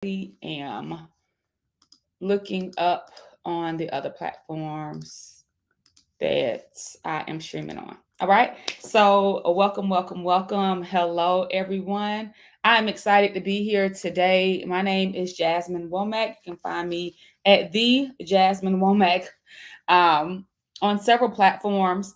am looking up on the other platforms that I am streaming on. All right. So, welcome. Hello, everyone. I'm excited to be here today. My name is Jasmine Womack. You can find me at the Jasmine Womack um, on several platforms.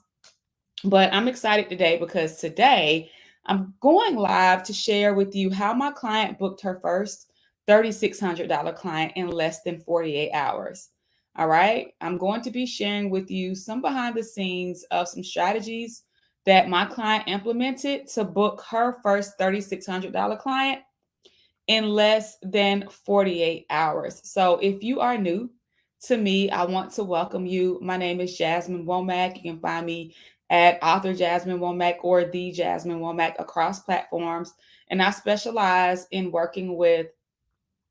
But I'm excited today because today I'm going live to share with you how my client booked her first $3,600 client in less than 48 hours. All right. I'm going to be sharing with you some behind the scenes of some strategies that my client implemented to book her first $3,600 client in less than 48 hours. So if you are new to me, I want to welcome you. My name is Jasmine Womack. You can find me at author Jasmine Womack or the Jasmine Womack across platforms. And I specialize in working with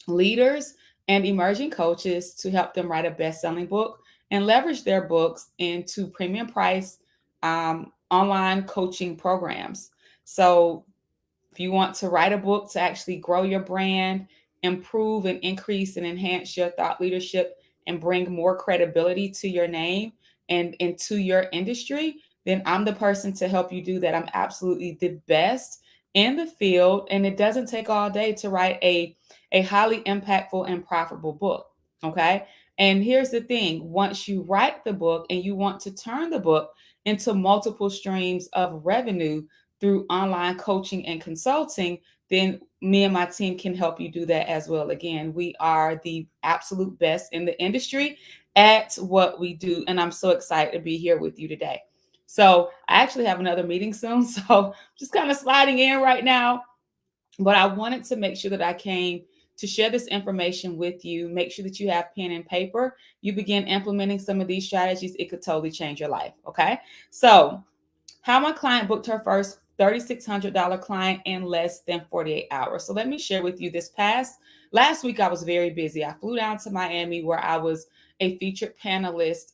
leaders and emerging coaches to help them write a best-selling book and leverage their books into premium price online coaching programs. So if you want to write a book to actually grow your brand, improve and increase and enhance your thought leadership, and bring more credibility to your name and into your industry, then I'm the person to help you do that. I'm absolutely the best in the field, and it doesn't take all day to write a highly impactful and profitable book. Okay. And here's the thing, once you write the book and you want to turn the book into multiple streams of revenue through online coaching and consulting, then me and my team can help you do that as well. Again, we are the absolute best in the industry at what we do. And I'm so excited to be here with you today. So I actually have another meeting soon. So just kind of sliding in right now. But I wanted to make sure that I came to share this information with you. Make sure that you have pen and paper. You begin implementing some of these strategies. It could totally change your life. Okay. So how my client booked her first $3,600 client in less than 48 hours. So let me share with you this past last week. I was very busy. I flew down to Miami where I was a featured panelist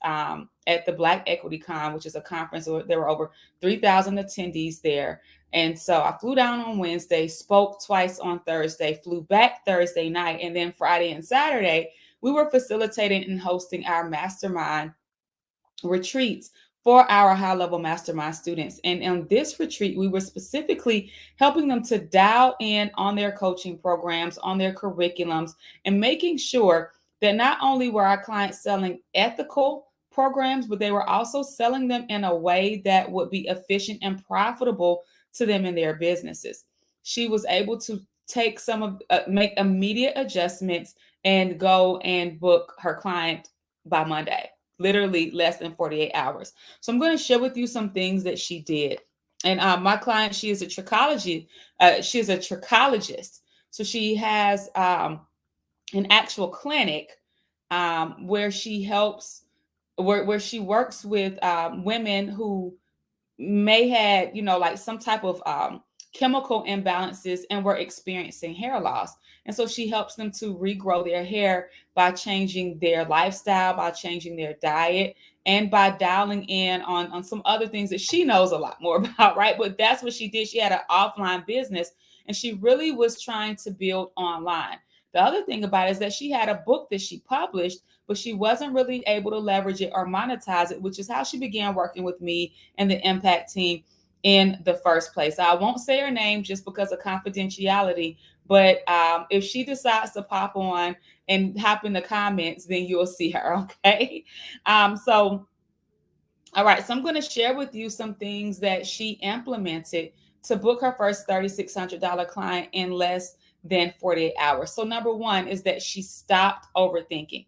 at the Black Equity Con, which is a conference where there were over 3,000 attendees there. And so I flew down on Wednesday, spoke twice on Thursday, flew back Thursday night, and then Friday and Saturday, we were facilitating and hosting our mastermind retreats for our high level mastermind students. And on this retreat, we were specifically helping them to dial in on their coaching programs, on their curriculums, and making sure that not only were our clients selling ethical programs, but they were also selling them in a way that would be efficient and profitable to them in their businesses. She was able to take make immediate adjustments and go and book her client by Monday, literally less than 48 hours. So I'm going to share with you some things that she did. And my client, she is a trichology, she is a trichologist. So she has an actual clinic where she helps, where she works with women who may had, like some type of chemical imbalances and were experiencing hair loss. And so she helps them to regrow their hair by changing their lifestyle, by changing their diet, and by dialing in on some other things that she knows a lot more about, right? But that's what she did. She had an offline business and she really was trying to build online. The other thing about it is that she had a book that she published, but she wasn't really able to leverage it or monetize it, which is how she began working with me and the impact team in the first place. I won't say her name just because of confidentiality, but if she decides to pop on and hop in the comments, then you'll see her. Okay. So, all right. So I'm going to share with you some things that she implemented to book her first $3,600 client in less than 48 hours. So, number one is that she stopped overthinking.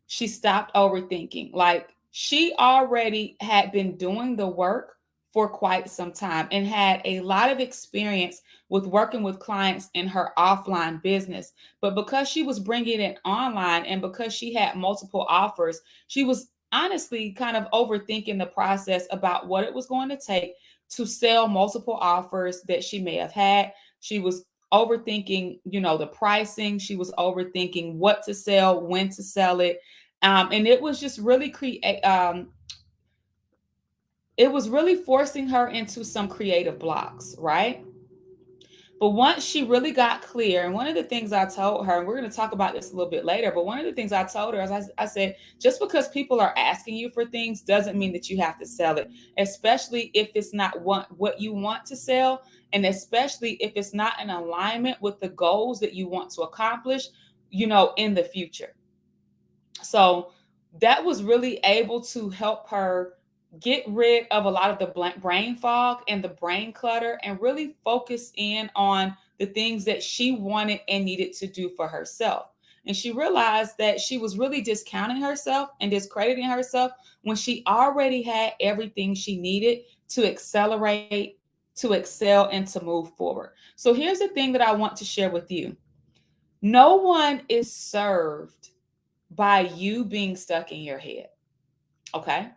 She stopped overthinking. Like she already had been doing the work for quite some time and had a lot of experience with working with clients in her offline business. But because she was bringing it online and because she had multiple offers, she was honestly kind of overthinking the process about what it was going to take to sell multiple offers that she may have had. She was overthinking, the pricing. She was overthinking what to sell, when to sell it, and it was just really it was really forcing her into some creative blocks, right? But once she really got clear, and one of the things I told her, and we're going to talk about this a little bit later, but one of the things I told her is I said, just because people are asking you for things doesn't mean that you have to sell it, especially if it's not what you want to sell, and especially if it's not in alignment with the goals that you want to accomplish, in the future. So that was really able to help her get rid of a lot of the brain fog and the brain clutter and really focus in on the things that she wanted and needed to do for herself. And she realized that she was really discounting herself and discrediting herself when she already had everything she needed to accelerate, to excel, and to move forward. So here's the thing that I want to share with you: no one is served by you being stuck in your head. Okay.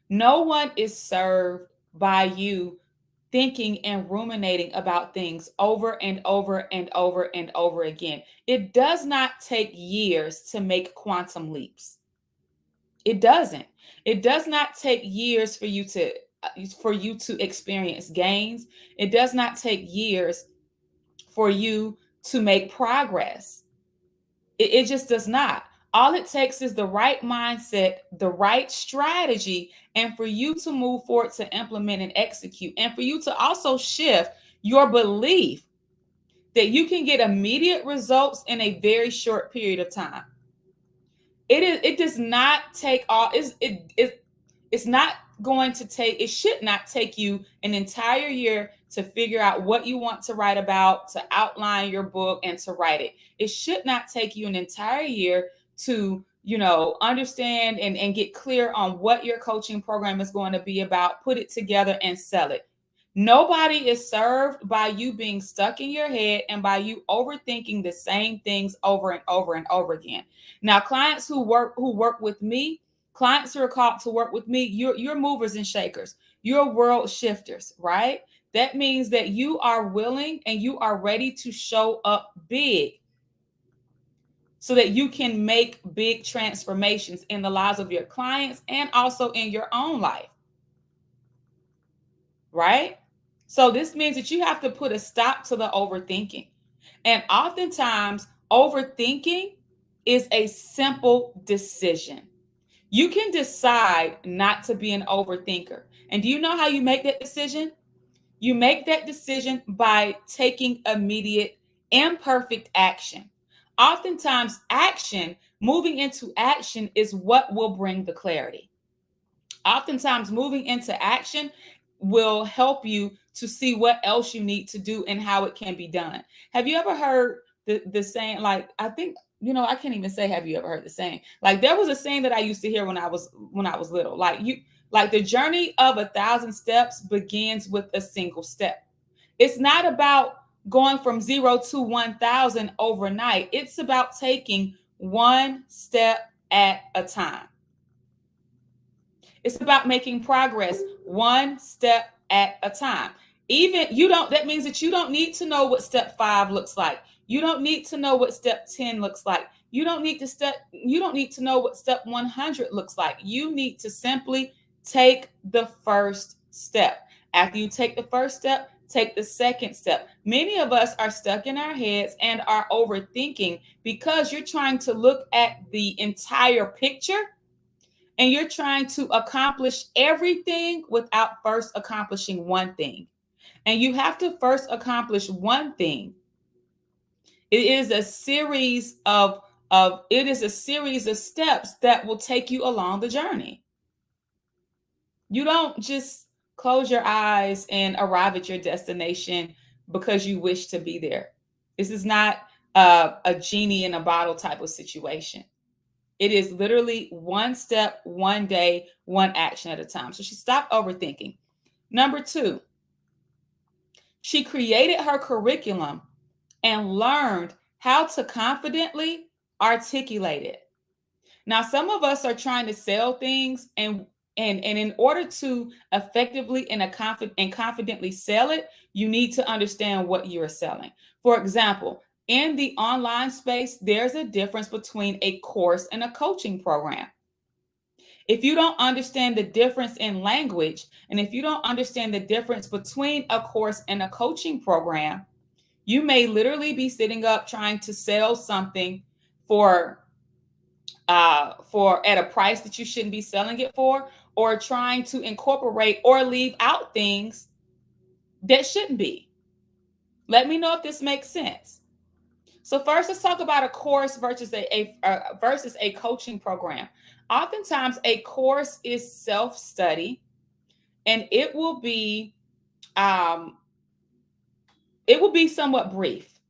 No one is served by you thinking and ruminating about things over and over and over and over again. It does not take years to make quantum leaps. It doesn't. It does not take years for you to experience gains. It does not take years for you to make progress. It just does not. All it takes is the right mindset, the right strategy, and for you to move forward to implement and execute, and for you to also shift your belief that you can get immediate results in a very short period of time. It does not take all it's not going to take, it should not take you an entire year to figure out what you want to write about, to outline your book, and to write it. It should not take you an entire year to, understand and get clear on what your coaching program is going to be about, put it together, and sell it. Nobody is served by you being stuck in your head and by you overthinking the same things over and over and over again. Now, clients who work with me, clients who are called to work with me, you're movers and shakers. You're world shifters, right? That means that you are willing and you are ready to show up big so that you can make big transformations in the lives of your clients and also in your own life, right? So this means that you have to put a stop to the overthinking. And oftentimes, overthinking is a simple decision. You can decide not to be an overthinker. And do you know how you make that decision? You make that decision by taking immediate, imperfect action. Oftentimes, moving into action, is what will bring the clarity. Oftentimes, moving into action will help you to see what else you need to do and how it can be done. Have you ever heard the saying, like, I think, I can't even say have you ever heard the saying. Like, there was a saying that I used to hear when I was little. Like the journey of 1,000 steps begins with a single step. It's not about going from 0 to 1,000 overnight. It's about taking one step at a time. It's about making progress one step at a time. Even you don't, that means that you don't need to know what step 5 looks like. You don't need to know what step 10 looks like. You don't need to know what step 100 looks like. You need to simply take the first step. After you take the first step, take the second step. Many of us are stuck in our heads and are overthinking because you're trying to look at the entire picture and you're trying to accomplish everything without first accomplishing one thing. And you have to first accomplish one thing. It is a series of steps that will take you along the journey. You don't just close your eyes and arrive at your destination because you wish to be there. This is not a genie in a bottle type of situation. It is literally one step, one day, one action at a time. So she stopped overthinking. Number 2, she created her curriculum and learned how to confidently articulate it. Now, some of us are trying to sell things, and in order to effectively and confidently sell it, you need to understand what you are selling. For example, in the online space, there's a difference between a course and a coaching program. If you don't understand the difference in language, and if you don't understand the difference between a course and a coaching program, You may literally be sitting up trying to sell something for at a price that you shouldn't be selling it for, or trying to incorporate or leave out things that shouldn't be. Let me know if this makes sense. So first, let's talk about a course versus a coaching program. Oftentimes, a course is self-study, and um, it will be somewhat brief,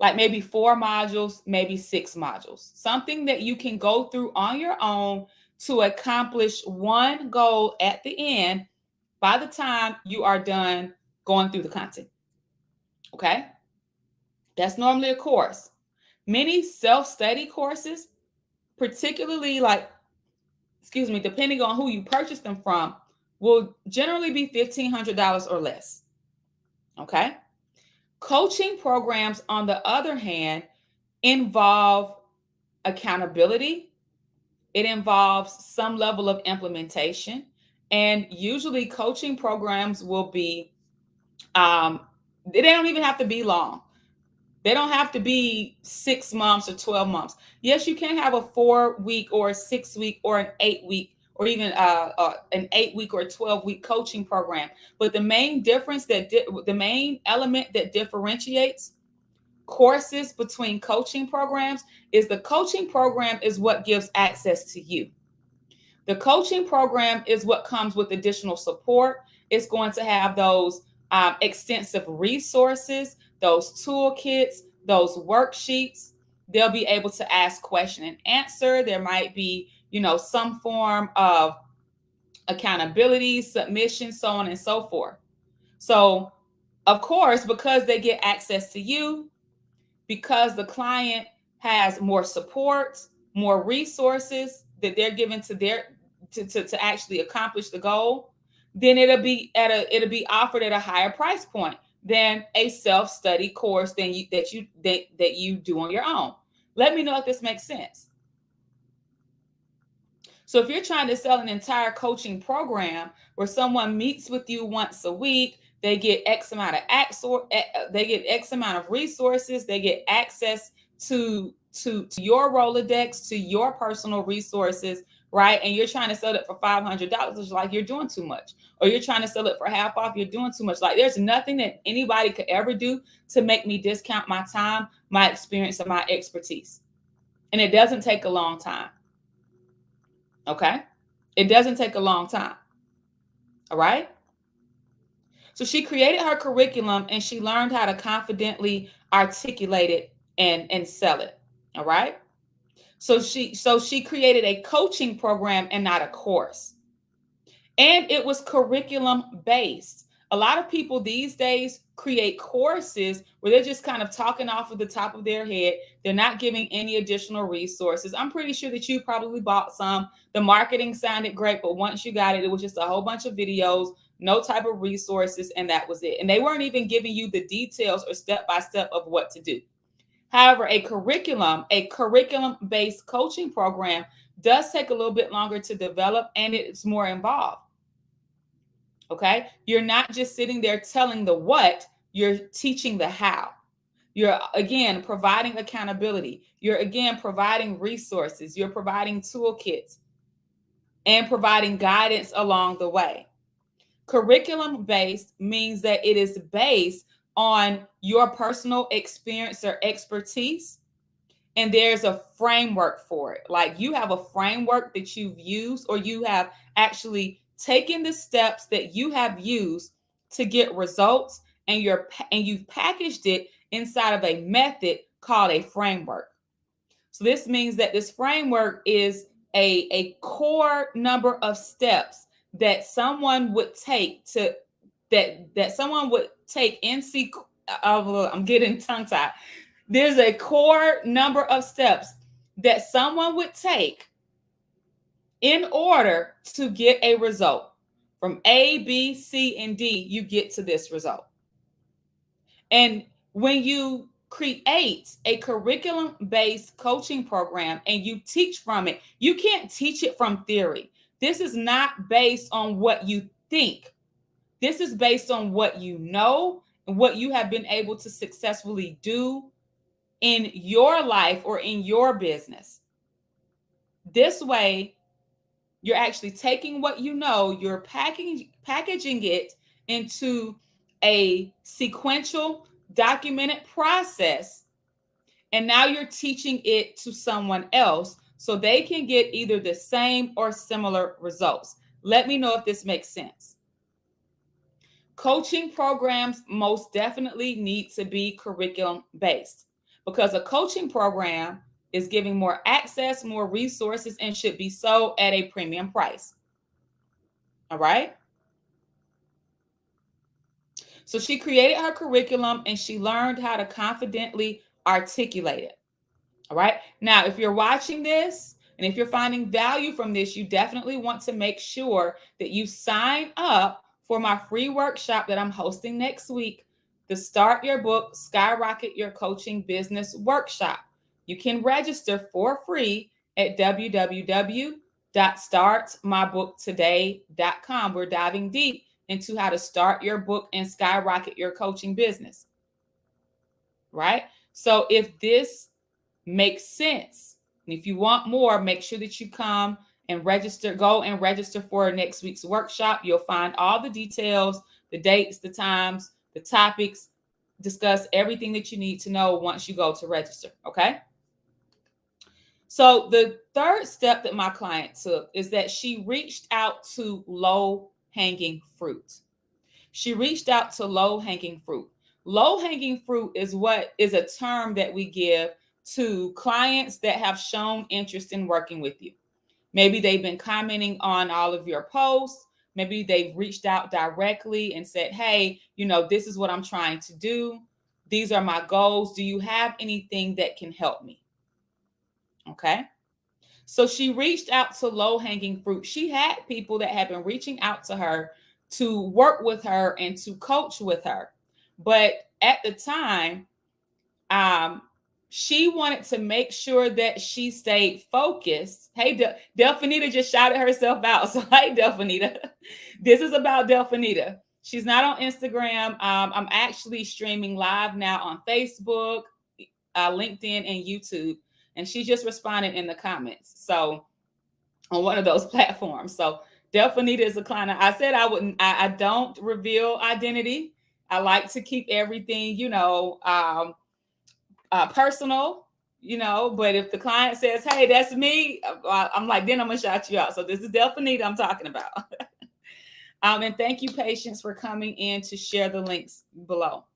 like maybe 4 modules, maybe 6 modules, something that you can go through on your own to accomplish one goal at the end by the time you are done going through the content. Okay? That's normally a course. Many self-study courses, particularly depending on who you purchase them from, will generally be $1,500 or less. Okay? Coaching programs, on the other hand, involve accountability. It involves some level of implementation. And usually coaching programs will be, they don't even have to be long. They don't have to be 6 months or 12 months. Yes, you can have a 4-week or a 6-week or an 8-week or even an 8-week or a 12-week coaching program. But the main the main element that differentiates courses between coaching programs is the coaching program is what gives access to you. The coaching program is what comes with additional support. It's going to have those extensive resources, those toolkits, those worksheets. They'll be able to ask question and answer. There might be, some form of accountability, submission, so on and so forth. So, of course, because they get access to you, because the client has more support, more resources that they're given to actually accomplish the goal, then it'll be offered at a higher price point than a self-study course that you do on your own. Let me know if this makes sense. So if you're trying to sell an entire coaching program where someone meets with you once a week, they get X amount of resources, they get access to your Rolodex, to your personal resources, right? And you're trying to sell it for $500, it's like you're doing too much. Or you're trying to sell it for half off, you're doing too much. Like there's nothing that anybody could ever do to make me discount my time, my experience, and my expertise. And it doesn't take a long time. Okay? It doesn't take a long time. All right? So she created her curriculum and she learned how to confidently articulate it and sell it. All right? So she created a coaching program and not a course. And it was curriculum based. A lot of people these days create courses where they're just kind of talking off of the top of their head. They're not giving any additional resources. I'm pretty sure that you probably bought some. The marketing sounded great, but once you got it, it was just a whole bunch of videos, no type of resources, and that was it. And they weren't even giving you the details or step-by-step of what to do. However, a curriculum-based coaching program does take a little bit longer to develop, and it's more involved. Okay? You're not just sitting there telling the what, you're teaching the how. You're, again, providing accountability. You're, again, providing resources. You're providing toolkits and providing guidance along the way. Curriculum-based means that it is based on your personal experience or expertise, and there's a framework for it. Like you have a framework that you've used, or you have actually taken the steps that you have used to get results, and you've packaged it inside of a method called a framework. So this means that this framework is a core number of steps that someone would take in sequence. I'm getting tongue tied. There's a core number of steps that someone would take in order to get a result. From A, B, C, and D, you get to this result. And when you create a curriculum-based coaching program and you teach from it, you can't teach it from theory. This is not based on what you think. This is based on what you know what you have been able to successfully do in your life or in your business. This way, you're actually taking what you know, you're packaging it into a sequential, documented process, and now you're teaching it to someone else so they can get either the same or similar results. Let me know if this makes sense. Coaching programs most definitely need to be curriculum based, because a coaching program is giving more access, more resources, and should be sold at a premium price. All right. So she created her curriculum and she learned how to confidently articulate it. All right. Now, if you're watching this and if you're finding value from this, you definitely want to make sure that you sign up for my free workshop that I'm hosting next week, the Start Your Book, Skyrocket Your Coaching Business Workshop. You can register for free at www.startmybooktoday.com. We're diving deep into how to start your book and skyrocket your coaching business. Right? So if this makes sense, and if you want more, make sure that you come and register, go and register for next week's workshop. You'll find all the details, the dates, the times, the topics, discuss everything that you need to know once you go to register. Okay. So the third step that my client took is that she reached out to low hanging fruit. She reached out to low hanging fruit. Low hanging fruit is what is a term that we give to clients that have shown interest in working with you. Maybe they've been commenting on all of your posts. Maybe they've reached out directly and said, hey, this is what I'm trying to do. These are my goals. Do you have anything that can help me? Okay. So she reached out to low hanging fruit. She had people that had been reaching out to her to work with her and to coach with her. But at the time, she wanted to make sure that she stayed focused. Hey, Delphinita just shouted herself out. So, hey, Delphinita, this is about Delphinita. She's not on Instagram. I'm actually streaming live now on Facebook, LinkedIn, and YouTube. And she just responded in the comments. So, on one of those platforms. So, Delphinita is a client. I said I don't reveal identity. I like to keep everything, personal, but if the client says, hey, that's me, I'm like, then I'm gonna shout you out. So this is Delphinita I'm talking about. And thank you, Patience, for coming in to share the links below.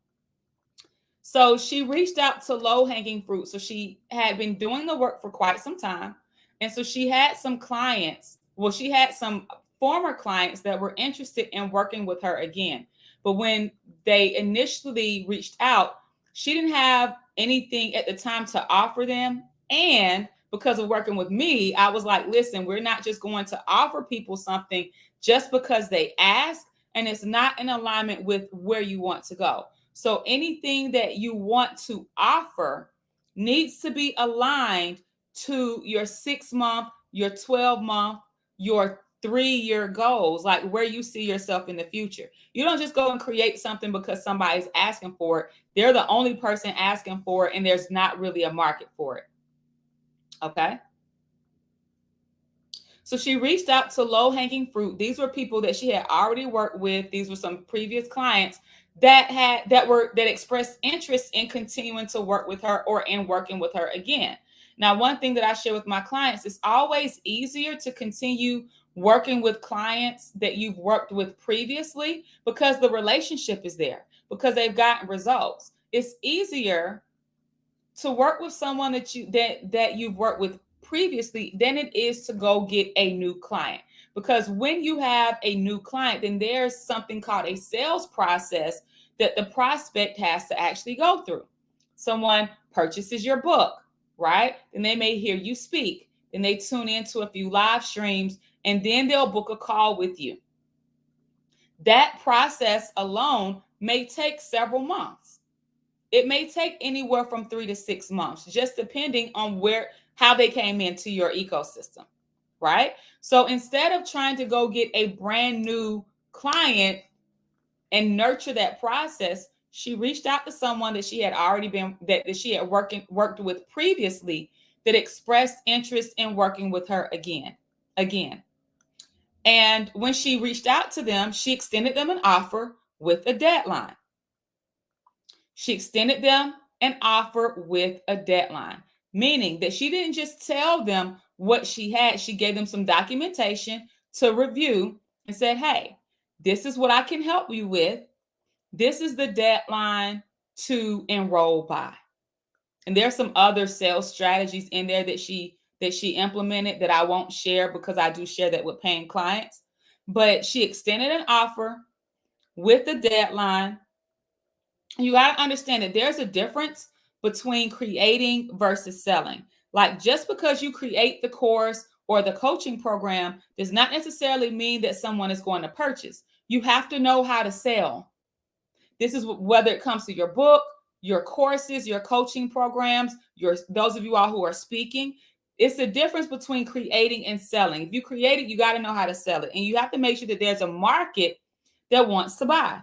So she reached out to low hanging fruit. So she had been doing the work for quite some time. And so she had some clients. Well, she had some former clients that were interested in working with her again. But when they initially reached out, she didn't have anything at the time to offer them. And because of working with me, I was like, listen, we're not just going to offer people something just because they ask, and it's not in alignment with where you want to go. So anything that you want to offer needs to be aligned to your 6-month, your 12-month, your 3-year goals, like where you see yourself in the future. You don't just go and create something because somebody's asking for it. They're the only person asking for it, and there's not really a market for it. Okay. So she reached out to low hanging fruit. These were people that she had already worked with. These were some previous clients that expressed interest in continuing to work with her or in working with her again. Now, one thing that I share with my clients is always easier to continue working with clients that you've worked with previously because the relationship is there, because they've gotten results. It's easier to work with someone that you've worked with previously than it is to go get a new client. Because when you have a new client, then there's something called a sales process that the prospect has to actually go through. Someone purchases your book, right? Then they may hear you speak. Then they tune into a few live streams, and then they'll book a call with you. That process alone may take several months. It may take anywhere from 3 to 6 months, just depending on how they came into your ecosystem, right? So instead of trying to go get a brand new client and nurture that process, She reached out to someone that she had already been that she had worked with previously that expressed interest in working with her again. And when she reached out to them, she extended them an offer with a deadline. She extended them an offer with a deadline, meaning that she didn't just tell them what she had, she gave them some documentation to review and said, hey, this is what I can help you with. This is the deadline to enroll by. And there's some other sales strategies in there that she implemented that I won't share because I do share that with paying clients. But she extended an offer with the deadline. You got to understand that there's a difference between creating versus selling. Like just because you create the course or the coaching program does not necessarily mean that someone is going to purchase. You have to know how to sell. This is whether it comes to your book, your courses, your coaching programs, those of you all who are speaking. It's the difference between creating and selling. If you create it, you got to know how to sell it. And you have to make sure that there's a market that wants to buy.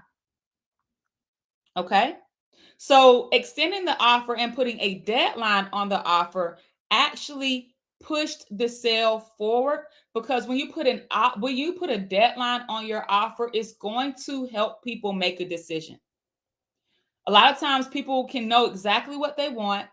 Okay? So extending the offer and putting a deadline on the offer actually pushed the sale forward, because when you put a deadline on your offer, it's going to help people make a decision. A lot of times people can know exactly what they want,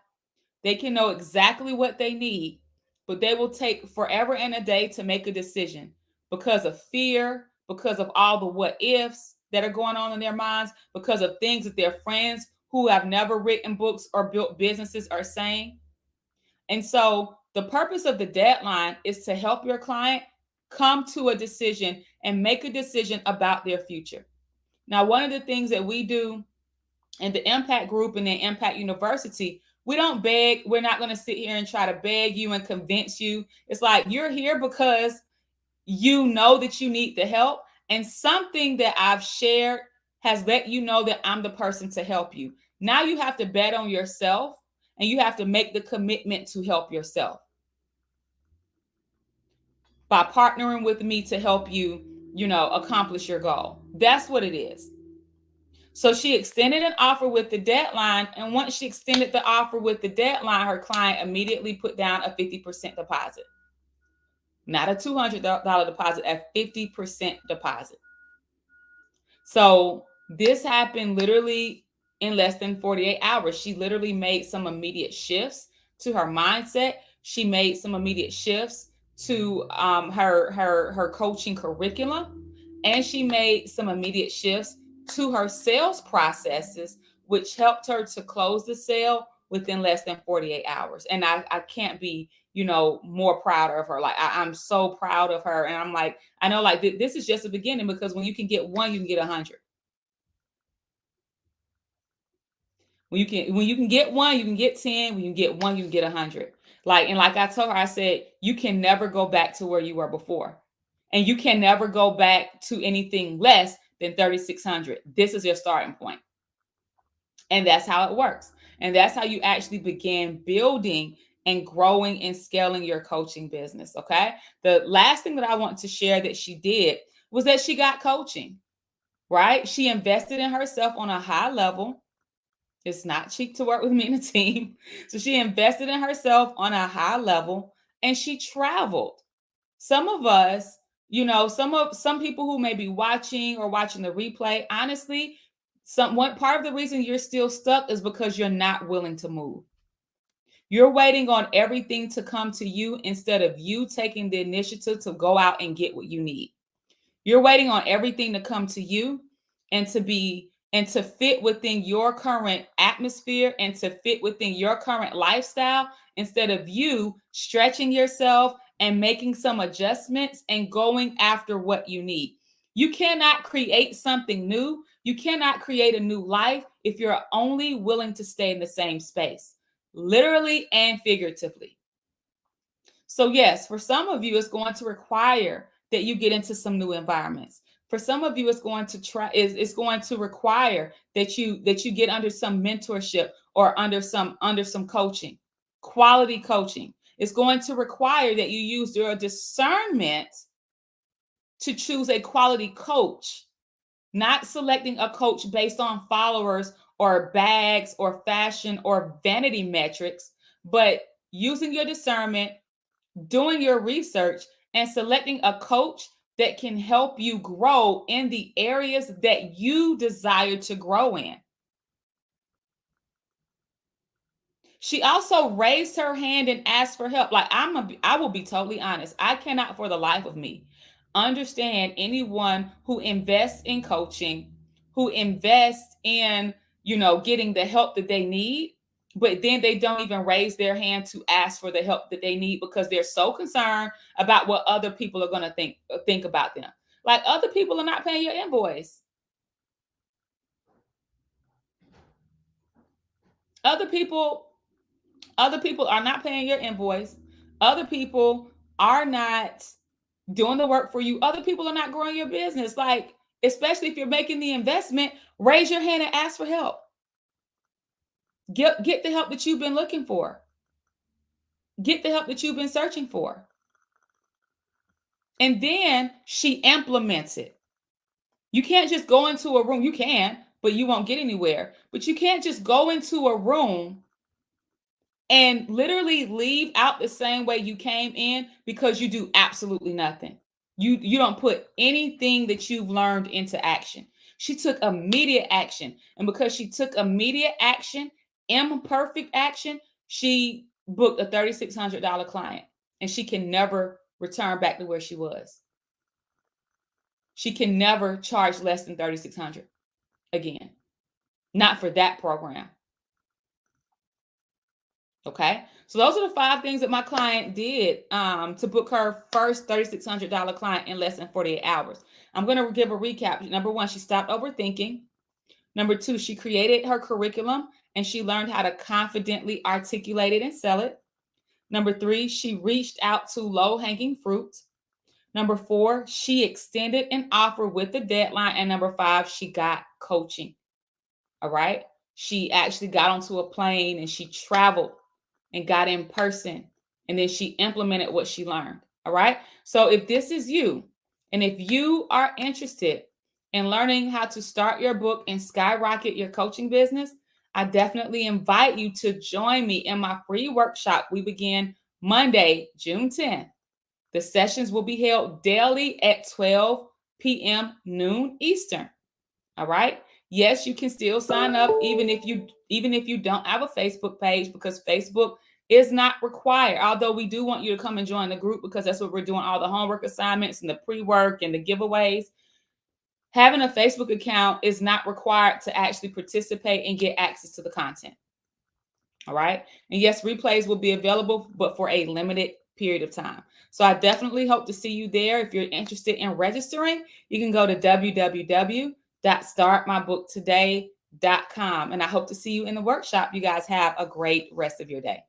they can know exactly what they need, but they will take forever and a day to make a decision because of fear, because of all the what ifs that are going on in their minds, because of things that their friends who have never written books or built businesses are saying. And so the purpose of the deadline is to help your client come to a decision and make a decision about their future. Now, one of the things that we do in the Impact Group and the Impact University, we don't beg. We're not going to sit here and try to beg you and convince you. It's like you're here because you know that you need the help. And something that I've shared has let you know that I'm the person to help you. Now you have to bet on yourself and you have to make the commitment to help yourself by partnering with me to help you, accomplish your goal. That's what it is. So she extended an offer with the deadline. And once she extended the offer with the deadline, her client immediately put down a 50% deposit. Not a $200 deposit, a 50% deposit. So this happened literally in less than 48 hours. She literally made some immediate shifts to her mindset. She made some immediate shifts to her coaching curriculum, and she made some immediate shifts to her sales processes, which helped her to close the sale within less than 48 hours. And I can't be, more prouder of her. Like I'm so proud of her. And I'm like, I know like this is just the beginning, because when you can get one, you can get 100. When you can get one, you can get 10. When you get one, you can get 100. Like I told her, I said, you can never go back to where you were before. And you can never go back to anything less than 3,600. This is your starting point. And that's how it works. And that's how you actually begin building and growing and scaling your coaching business. Okay. The last thing that I want to share that she did was that she got coaching, right? She invested in herself on a high level. It's not cheap to work with me and a team. So she invested in herself on a high level and she traveled. Some of us, some people who may be watching the replay, honestly, one part of the reason you're still stuck is because you're not willing to move. You're waiting on everything to come to you instead of you taking the initiative to go out and get what you need. You're waiting on everything to come to you and to fit within your current atmosphere and to fit within your current lifestyle, instead of you stretching yourself and making some adjustments and going after what you need. You cannot create something new. You cannot create a new life if you're only willing to stay in the same space, literally and figuratively. So yes, for some of you, it's going to require that you get into some new environments. For some of you, it's going to require that you get under some mentorship or under some coaching, quality coaching. It's going to require that you use your discernment to choose a quality coach, not selecting a coach based on followers or bags or fashion or vanity metrics, but using your discernment, doing your research, and selecting a coach that can help you grow in the areas that you desire to grow in. She also raised her hand and asked for help. Like I will be totally honest. I cannot for the life of me understand anyone who invests in coaching, who invests in, getting the help that they need, but then they don't even raise their hand to ask for the help that they need because they're so concerned about what other people are going to think about them. Like other people are not paying your invoice. Other people Other people are not paying your invoice. Other people are not doing the work for you. Other people are not growing your business. Like, especially if you're making the investment, raise your hand and ask for help. Get the help that you've been looking for. Get the help that you've been searching for. And then she implements it. You can't just go into a room. You can, but you won't get anywhere. But you can't just go into a room and literally leave out the same way you came in because you do absolutely nothing. You don't put anything that you've learned into action. She took immediate action, and because she took immediate action, imperfect action, she booked a $3,600 client, and she can never return back to where she was. She can never charge less than $3,600 again. Not for that program. Okay, so those are the 5 things that my client did to book her first $3,600 client in less than 48 hours. I'm going to give a recap. Number 1, she stopped overthinking. Number 2, she created her curriculum and she learned how to confidently articulate it and sell it. Number 3, she reached out to low-hanging fruit. Number 4, she extended an offer with the deadline. And number 5, she got coaching. All right. She actually got onto a plane and she traveled and got in person. And then she implemented what she learned. All right. So if this is you, and if you are interested in learning how to start your book and skyrocket your coaching business, I definitely invite you to join me in my free workshop. We begin Monday, June 10th. The sessions will be held daily at 12 p.m. noon Eastern. All right. Yes, you can still sign up even if you don't have a Facebook page, because Facebook is not required. Although we do want you to come and join the group because that's what we're doing, all the homework assignments and the pre-work and the giveaways. Having a Facebook account is not required to actually participate and get access to the content. All right. And yes, replays will be available, but for a limited period of time. So I definitely hope to see you there. If you're interested in registering, you can go to www.startmybooktoday.com. And I hope to see you in the workshop. You guys have a great rest of your day.